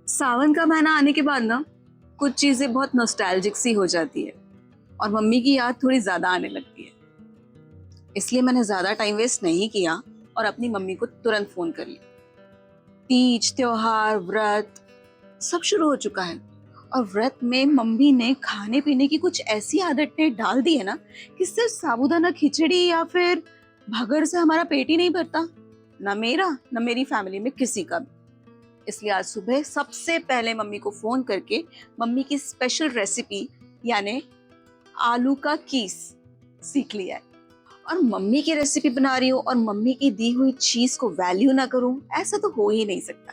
सावन का महीना आने के बाद ना कुछ चीजें बहुत नॉस्टैल्जिक सी हो जाती है और मम्मी की याद थोड़ी ज्यादा आने लगती है। इसलिए मैंने ज्यादा टाइम वेस्ट नहीं किया और अपनी मम्मी को तुरंत फोन कर लिया। तीज, त्योहार, व्रत सब शुरू हो चुका है और व्रत में मम्मी ने खाने पीने की कुछ ऐसी आदतें डाल दी है ना कि सिर्फ साबूदाना खिचड़ी या फिर भगर से हमारा पेट ही नहीं भरता, ना मेरा ना मेरी फैमिली में किसी का भी। इसलिए आज सुबह सबसे पहले मम्मी को फोन करके मम्मी की स्पेशल रेसिपी यानी आलू का कीस सीख लिया है। और मम्मी की रेसिपी बना रही हूँ और मम्मी की दी हुई चीज को वैल्यू ना करूं, ऐसा तो हो ही नहीं सकता।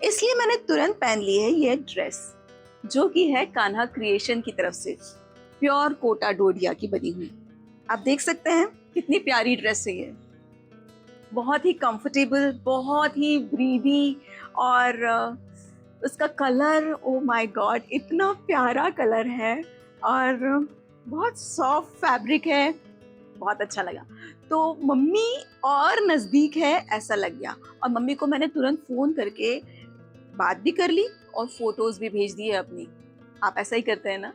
इसलिए मैंने तुरंत पहन ली है ये ड्रेस, जो कि है कान्हा क्रिएशन की तरफ से प्योर कोटा डोडिया की बनी हुई। आप देख सकते हैं कितनी प्यारी ड्रेस है ये, बहुत ही कंफर्टेबल, बहुत ही ब्रीदी। और उसका कलर, ओ माय गॉड, इतना प्यारा कलर है और बहुत सॉफ्ट फैब्रिक है, बहुत अच्छा लगा। तो मम्मी और नजदीक है ऐसा लग गया और मम्मी को मैंने तुरंत फोन करके बात भी कर ली और फोटोज भी भेज दिए अपनी। आप ऐसा ही करते हैं ना?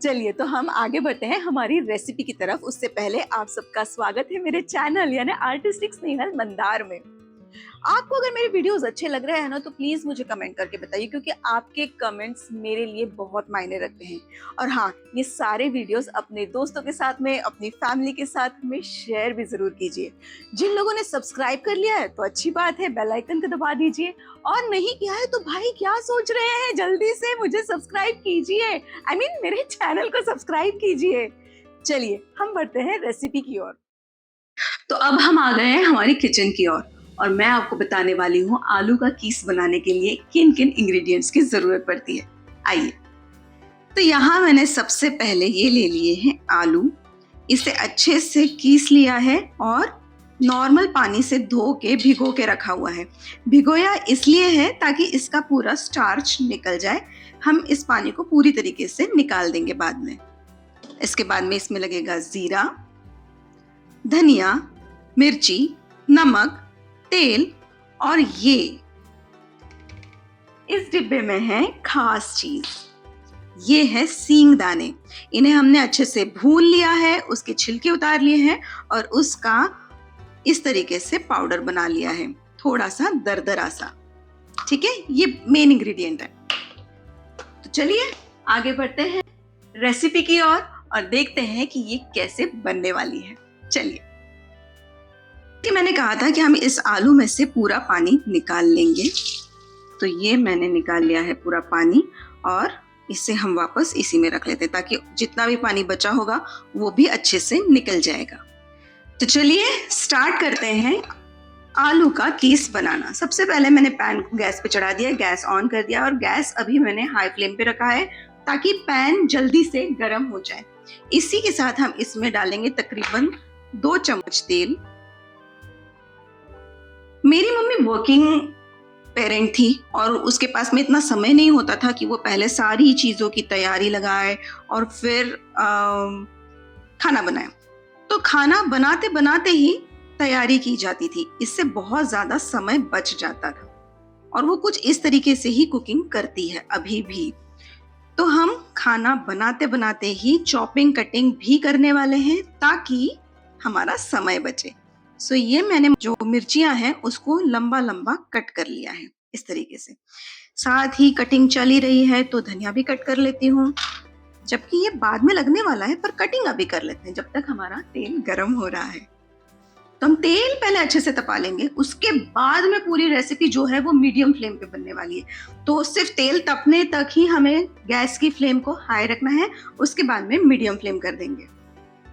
चलिए तो हम आगे बढ़ते हैं हमारी रेसिपी की तरफ। उससे पहले आप सबका स्वागत है मेरे चैनल यानी आर्टिस्टिक स्नेहल मंदार में। आपको अगर मेरे वीडियोस अच्छे लग रहे हैं ना तो प्लीज मुझे कमेंट करके बताइए, क्योंकि आपके कमेंट्स मेरे लिए बहुत मायने रखते हैं। और हाँ, ये सारे वीडियोस अपने दोस्तों के साथ में, अपनी फैमिली के साथ में शेयर भी जरूर कीजिए। जिन लोगों ने सब्सक्राइब कर लिया है तो अच्छी बात है, बेल आइकन को दबा दीजिए। और नहीं किया है तो भाई क्या सोच रहे हैं, जल्दी से मुझे सब्सक्राइब कीजिए। मेरे चैनल को सब्सक्राइब कीजिए। चलिए हम बढ़ते हैं रेसिपी की ओर। तो अब हम आ गए हैं हमारी किचन की ओर और मैं आपको बताने वाली हूँ आलू का कीस बनाने के लिए किन किन इंग्रेडिएंट्स की जरूरत पड़ती है। आइए। तो यहाँ मैंने सबसे पहले ये ले लिए हैं आलू। इसे अच्छे से कीस लिया है और नॉर्मल पानी से धो के भिगो के रखा हुआ है। भिगोया इसलिए है ताकि इसका पूरा स्टार्च निकल जाए। हम इस पानी को पूरी तरीके से निकाल देंगे बाद में। इसके बाद में इसमें लगेगा जीरा, धनिया, मिर्ची, नमक, तेल और ये इस डिब्बे में है खास चीज, ये है सींग दाने। इन्हें हमने अच्छे से भून लिया है, उसके छिलके उतार लिए हैं और उसका इस तरीके से पाउडर बना लिया है, थोड़ा सा दरदरा सा। ठीक है, ये मेन इंग्रेडिएंट है। तो चलिए आगे बढ़ते हैं रेसिपी की ओर और देखते हैं कि ये कैसे बनने वाली है। चलिए। कि मैंने कहा था कि हम इस आलू में से पूरा पानी निकाल लेंगे, तो ये मैंने निकाल लिया है पूरा पानी और इसे हम वापस इसी में रख लेते हैं ताकि जितना भी पानी बचा होगा वो भी अच्छे से निकल जाएगा। तो चलिए स्टार्ट करते हैं आलू का कीस बनाना। सबसे पहले मैंने पैन को गैस पे चढ़ा दिया, गैस ऑन कर दिया और गैस अभी मैंने हाई फ्लेम पे रखा है ताकि पैन जल्दी से गर्म हो जाए। इसी के साथ हम इसमें डालेंगे तकरीबन 2 चम्मच तेल। मेरी मम्मी वर्किंग पेरेंट थी और उसके पास में इतना समय नहीं होता था कि वो पहले सारी चीज़ों की तैयारी लगाए और फिर खाना बनाए। तो खाना बनाते बनाते ही तैयारी की जाती थी, इससे बहुत ज़्यादा समय बच जाता था और वो कुछ इस तरीके से ही कुकिंग करती है अभी भी। तो हम खाना बनाते बनाते ही चॉपिंग कटिंग भी करने वाले हैं ताकि हमारा समय बचे। सो ये मैंने जो मिर्चियां हैं उसको लंबा लंबा कट कर लिया है इस तरीके से। साथ ही कटिंग चल ही रही है तो धनिया भी कट कर लेती हूँ, जबकि ये बाद में लगने वाला है, पर कटिंग अभी कर लेते हैं जब तक हमारा तेल गर्म हो रहा है। तो हम तेल पहले अच्छे से तपा लेंगे, उसके बाद में पूरी रेसिपी जो है वो मीडियम फ्लेम पे बनने वाली है। तो सिर्फ तेल तपने तक ही हमें गैस की फ्लेम को हाई रखना है, उसके बाद में मीडियम फ्लेम कर देंगे।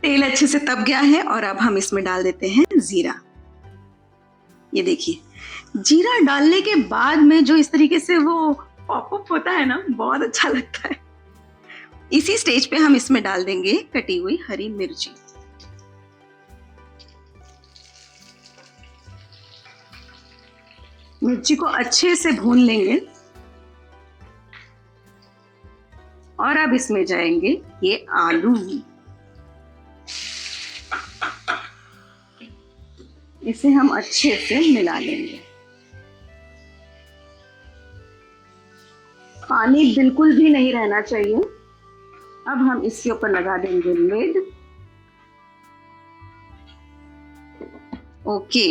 तेल अच्छे से तप गया है और अब हम इसमें डाल देते हैं जीरा। ये देखिए, जीरा डालने के बाद में जो इस तरीके से वो पॉपअप होता है ना, बहुत अच्छा लगता है। इसी स्टेज पे हम इसमें डाल देंगे कटी हुई हरी मिर्ची। मिर्ची को अच्छे से भून लेंगे और अब इसमें जाएंगे ये आलू। इसे हम अच्छे से मिला लेंगे। पानी बिल्कुल भी नहीं रहना चाहिए। अब हम इसके ऊपर लगा देंगे लिड। ओके,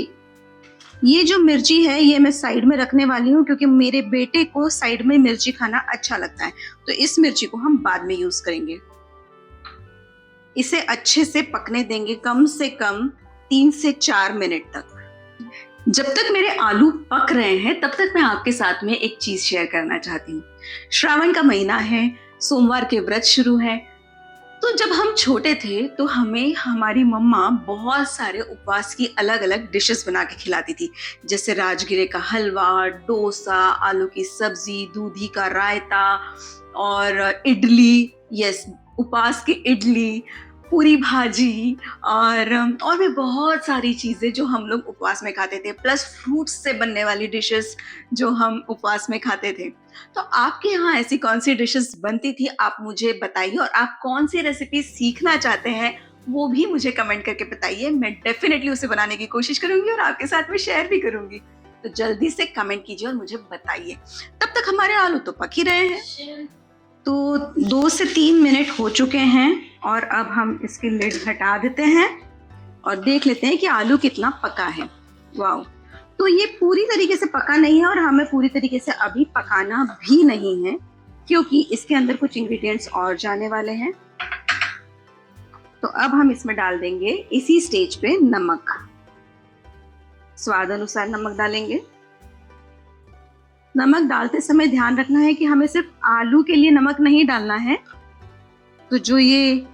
ये जो मिर्ची है ये मैं साइड में रखने वाली हूँ क्योंकि मेरे बेटे को साइड में मिर्ची खाना अच्छा लगता है, तो इस मिर्ची को हम बाद में यूज करेंगे। इसे अच्छे से पकने देंगे कम से कम 3 से 4 मिनट तक। जब तक मेरे आलू पक रहे हैं तब तक मैं आपके साथ में एक चीज शेयर करना चाहती हूँ। श्रावण का महीना है, सोमवार के व्रत शुरू है। तो जब हम छोटे थे तो हमें हमारी मम्मा बहुत सारे उपवास की अलग अलग डिशेस बना के खिलाती थी, जैसे राजगिरे का हलवा, डोसा, आलू की सब्जी, दूधी का रायता और इडली। यस, उपवास की इडली, पूरी भाजी और भी बहुत सारी चीज़ें जो हम लोग उपवास में खाते थे, प्लस फ्रूट्स से बनने वाली डिशेस जो हम उपवास में खाते थे। तो आपके यहाँ ऐसी कौन सी डिशेस बनती थी, आप मुझे बताइए, और आप कौन सी रेसिपी सीखना चाहते हैं वो भी मुझे कमेंट करके बताइए। मैं डेफिनेटली उसे बनाने की कोशिश करूंगी और आपके साथ में शेयर भी करूंगी। तो जल्दी से कमेंट कीजिए और मुझे बताइए। तब तक हमारे आलू तो पक ही रहे हैं। तो 2 से 3 मिनट हो चुके हैं और अब हम इसकी लिड हटा देते हैं और देख लेते हैं कि आलू कितना पका है। वाह, तो ये पूरी तरीके से पका नहीं है और हमें पूरी तरीके से अभी पकाना भी नहीं है क्योंकि इसके अंदर कुछ इंग्रेडिएंट्स और जाने वाले हैं। तो अब हम इसमें डाल देंगे इसी स्टेज पे नमक। स्वाद अनुसार नमक डालेंगे। नमक डालते समय ध्यान रखना है कि हमें सिर्फ आलू के लिए नमक नहीं डालना है, तो जो ये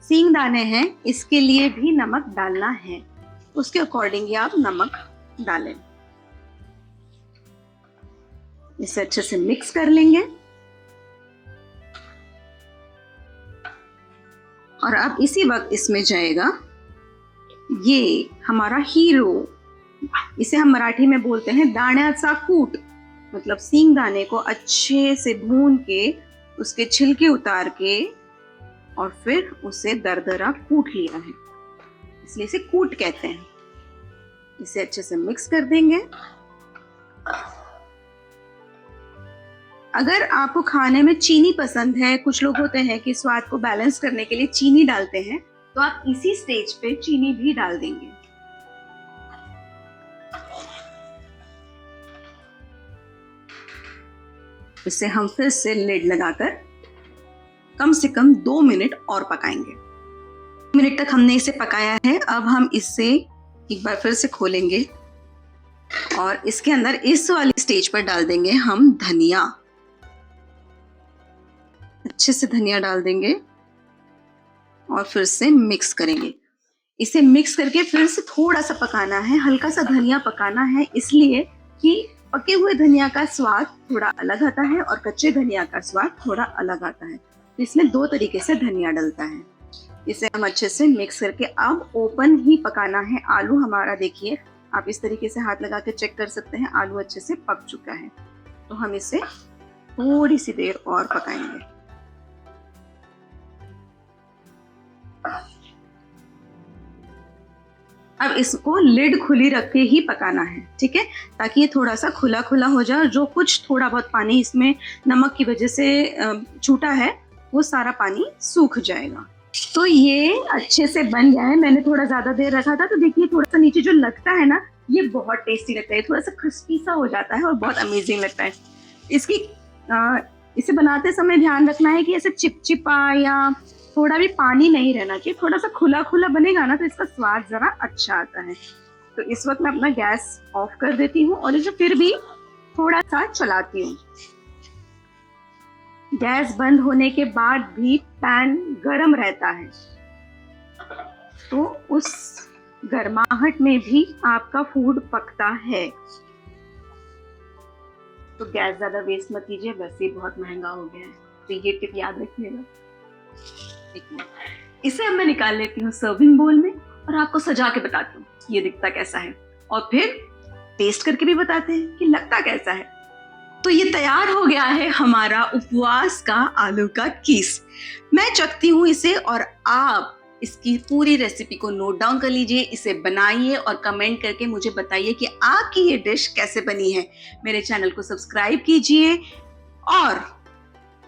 सींग दाने हैं इसके लिए भी नमक डालना है। उसके अकॉर्डिंग आप नमक डालें। इसे अच्छे से मिक्स कर लेंगे और अब इसी वक्त इसमें जाएगा ये हमारा हीरो। इसे हम मराठी में बोलते हैं दाण्याचा कूट, मतलब सींग दाने को अच्छे से भून के उसके छिलके उतार के और फिर उसे दरदरा कूट लिया है, इसलिए इसे कूट कहते हैं। इसे अच्छे से मिक्स कर देंगे। अगर आपको खाने में चीनी पसंद है, कुछ लोग होते हैं कि स्वाद को बैलेंस करने के लिए चीनी डालते हैं, तो आप इसी स्टेज पे चीनी भी डाल देंगे। इसे हम फिर से लिड लगाकर कम से कम 2 मिनट और पकाएंगे। 2 मिनट तक हमने इसे पकाया है। अब हम इसे एक बार फिर से खोलेंगे और इसके अंदर इस वाली स्टेज पर डाल देंगे हम धनिया। अच्छे से धनिया डाल देंगे और फिर से मिक्स करेंगे। इसे मिक्स करके फिर से थोड़ा सा पकाना है, हल्का सा धनिया पकाना है, इसलिए कि पके हुए धनिया का स्वाद थोड़ा अलग आता है और कच्चे धनिया का स्वाद थोड़ा अलग आता है। तो इसमें 2 तरीके से धनिया डलता है। इसे हम अच्छे से मिक्स करके अब ओपन ही पकाना है। आलू हमारा देखिए, आप इस तरीके से हाथ लगा के चेक कर सकते हैं, आलू अच्छे से पक चुका है। तो हम इसे थोड़ी सी देर और पकाएंगे। अब इसको लिड खुली रख के ही पकाना है, ठीक है, ताकि ये थोड़ा सा खुला खुला हो जाए और जो कुछ थोड़ा बहुत पानी इसमें नमक की वजह से छूटा है वो सारा पानी सूख जाएगा। तो ये अच्छे से बन गया है। मैंने थोड़ा ज्यादा देर रखा था, तो देखिए थोड़ा सा नीचे जो लगता है ना, ये बहुत टेस्टी लगता है, थोड़ा सा क्रिस्पी सा हो जाता है और बहुत अमेजिंग लगता है। इसे बनाते समय ध्यान रखना है कि ऐसे चिपचिपा या थोड़ा भी पानी नहीं रहना चाहिए। थोड़ा सा खुला खुला बनेगा ना तो इसका स्वाद जरा अच्छा आता है। तो इस वक्त मैं अपना गैस ऑफ कर देती हूँ और इसे फिर भी थोड़ा सा चलाती हूँ। गैस बंद होने के बाद भी पैन गरम रहता है, तो उस गर्माहट में भी आपका फूड पकता है। तो गैस ज्यादा वेस्ट मत कीजिए, वैसे ही बहुत महंगा हो गया है, तो ये टिप याद रखिएगा। इसे अब मैं निकाल लेती हूँ सर्विंग बोल में और आपको सजा के बताती हूँ ये दिखता कैसा है और फिर टेस्ट करके भी बताते हैं कि लगता कैसा है। तो ये तैयार हो गया है हमारा उपवास का आलू का कीस। मैं चखती हूँ इसे और आप इसकी पूरी रेसिपी को नोट डाउन कर लीजिए, इसे बनाइए और कमेंट करके मुझे बताइए कि आपकी ये डिश कैसे बनी है। मेरे चैनल को सब्सक्राइब कीजिए और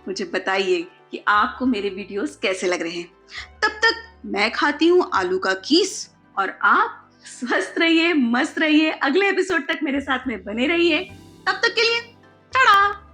मुझे बताइए कि आपको मेरे वीडियोस कैसे लग रहे हैं। तब तक मैं खाती हूँ आलू का कीस और आप स्वस्थ रहिए, मस्त रहिए, अगले एपिसोड तक मेरे साथ में बने रहिए। तब तक के लिए टाटा।